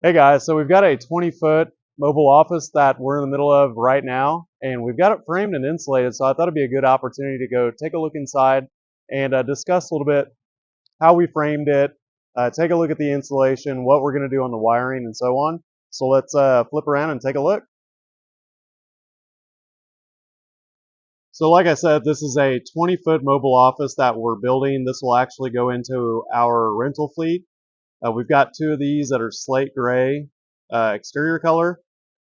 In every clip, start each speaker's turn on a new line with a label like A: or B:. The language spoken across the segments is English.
A: Hey guys, so we've got a 20-foot mobile office that we're in the middle of right now, and we've got it framed and insulated, so I thought it'd be a good opportunity to go take a look inside and discuss a little bit how we framed it, take a look at the insulation, what we're going to do on the wiring, and so on. So let's flip around and take a look. So like I said, this is a 20-foot mobile office that we're building. This will actually go into our rental fleet. We've got two of these that are slate gray exterior color,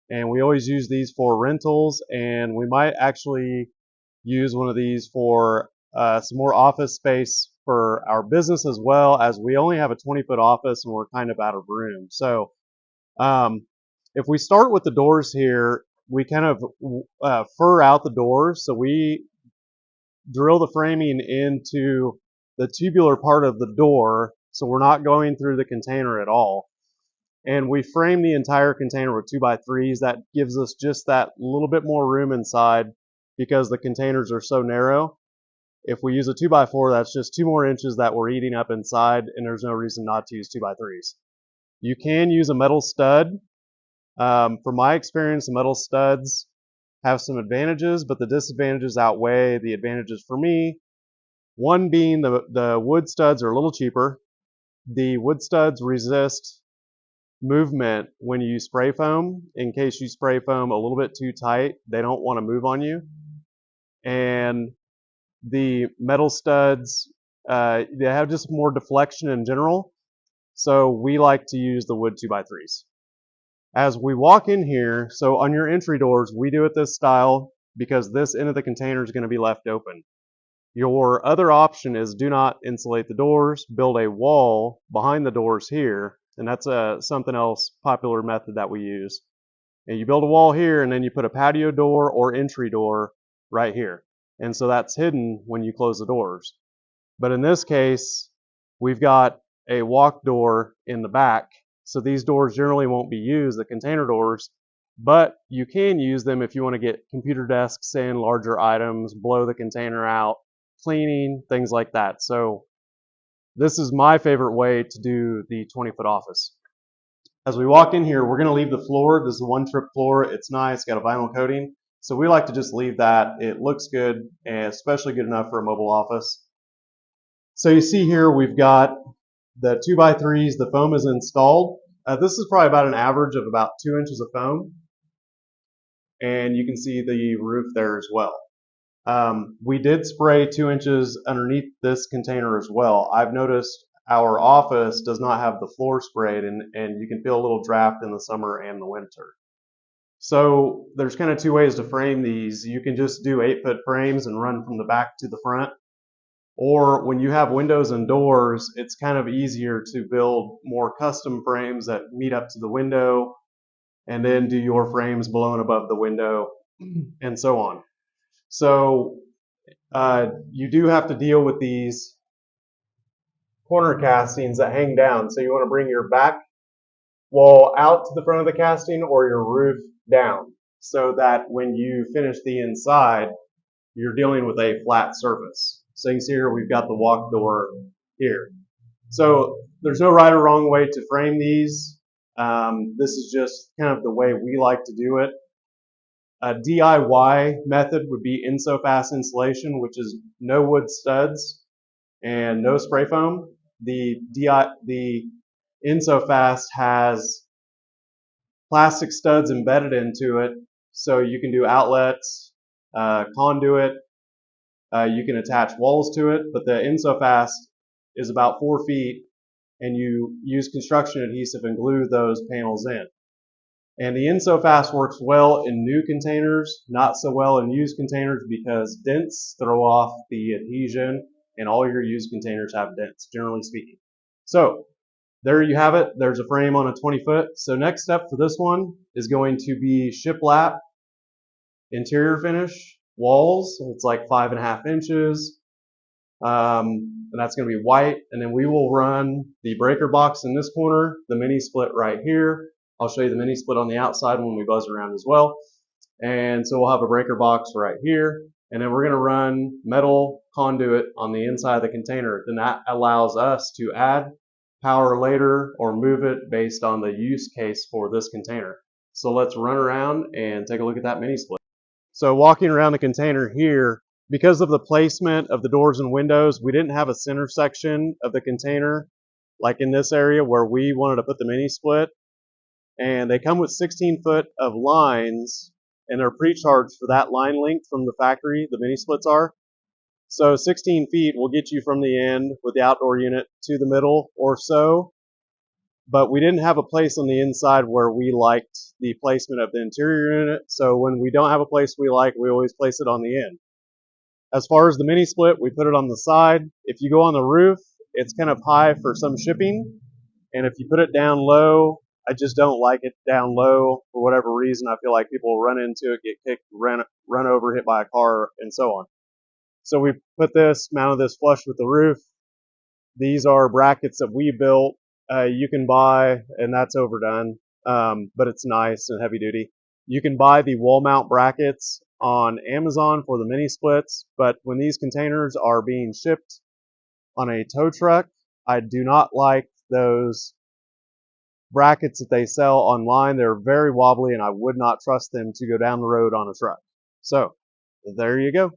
A: and we always use these for rentals, and we might actually use one of these for some more office space for our business, as well as we only have a 20-foot office and we're kind of out of room. So um, if we start with the doors here, we kind of fur out the doors. So we drill the framing into the tubular part of the door, so we're not going through the container at all. And we frame the entire container with 2x3s. That gives us just that little bit more room inside because the containers are so narrow. If we use a 2x4, that's just 2 more inches that we're eating up inside, and there's no reason not to use 2x3s. You can use a metal stud. From my experience, the metal studs have some advantages, but the disadvantages outweigh the advantages for me. One being the wood studs are a little cheaper. The wood studs resist movement when you spray foam. In case you spray foam a little bit too tight, they don't want to move on you. And the metal studs, they have just more deflection in general. So we like to use the wood 2x3s. As we walk in here, so on your entry doors, we do it this style because this end of the container is going to be left open. Your other option is do not insulate the doors, build a wall behind the doors here, and that's something else popular method that we use. And you build a wall here, and then you put a patio door or entry door right here. And so that's hidden when you close the doors. But in this case, we've got a walk door in the back. So these doors generally won't be used, the container doors, but you can use them if you want to get computer desks in, larger items, blow the container out, cleaning, things like that. So this is my favorite way to do the 20-foot office. As we walk in here, we're going to leave the floor. This is a one-trip floor. It's nice, got a vinyl coating. So we like to just leave that. It looks good, and especially good enough for a mobile office. So you see here, we've got the 2x3s. The foam is installed. This is probably about an average of about 2 inches of foam. And you can see the roof there as well. We did spray 2 inches underneath this container as well. I've noticed our office does not have the floor sprayed, and you can feel a little draft in the summer and the winter. So there's kind of two ways to frame these. You can just do 8-foot frames and run from the back to the front. Or when you have windows and doors, it's kind of easier to build more custom frames that meet up to the window and then do your frames below and above the window and so on. So you do have to deal with these corner castings that hang down. So you want to bring your back wall out to the front of the casting or your roof down so that when you finish the inside, you're dealing with a flat surface. So you can see here we've got the walk door here. So there's no right or wrong way to frame these. This is just kind of the way we like to do it. A DIY method would be InsoFast insulation, which is no wood studs and no spray foam. The InsoFast has plastic studs embedded into it, so you can do outlets, conduit, you can attach walls to it, but the InsoFast is about 4 feet, and you use construction adhesive and glue those panels in. And the InsoFast works well in new containers, not so well in used containers because dents throw off the adhesion, and all your used containers have dents, generally speaking. So there you have it. There's a frame on a 20-foot. So next step for this one is going to be shiplap interior finish walls. It's like 5.5 inches. And that's going to be white. And then we will run the breaker box in this corner, the mini split right here. I'll show you the mini split on the outside when we buzz around as well. And so we'll have a breaker box right here. And then we're going to run metal conduit on the inside of the container. Then that allows us to add power later or move it based on the use case for this container. So let's run around and take a look at that mini split. So walking around the container here, because of the placement of the doors and windows, we didn't have a center section of the container like in this area where we wanted to put the mini split. And they come with 16 foot of lines, and they're pre-charged for that line length from the factory, the mini splits are. So 16 feet will get you from the end with the outdoor unit to the middle or so. But we didn't have a place on the inside where we liked the placement of the interior unit. So when we don't have a place we like, we always place it on the end. As far as the mini split, we put it on the side. If you go on the roof, it's kind of high for some shipping. And if you put it down low, I just don't like it down low for whatever reason. I feel like people will run into it, get kicked, run over, hit by a car, and so on. So we put this, mounted this flush with the roof. These are brackets that we built. You can buy, and that's overdone, but it's nice and heavy duty. You can buy the wall mount brackets on Amazon for the mini splits, but when these containers are being shipped on a tow truck, I do not like those brackets that they sell online. They're very wobbly, and I would not trust them to go down the road on a truck. So there you go.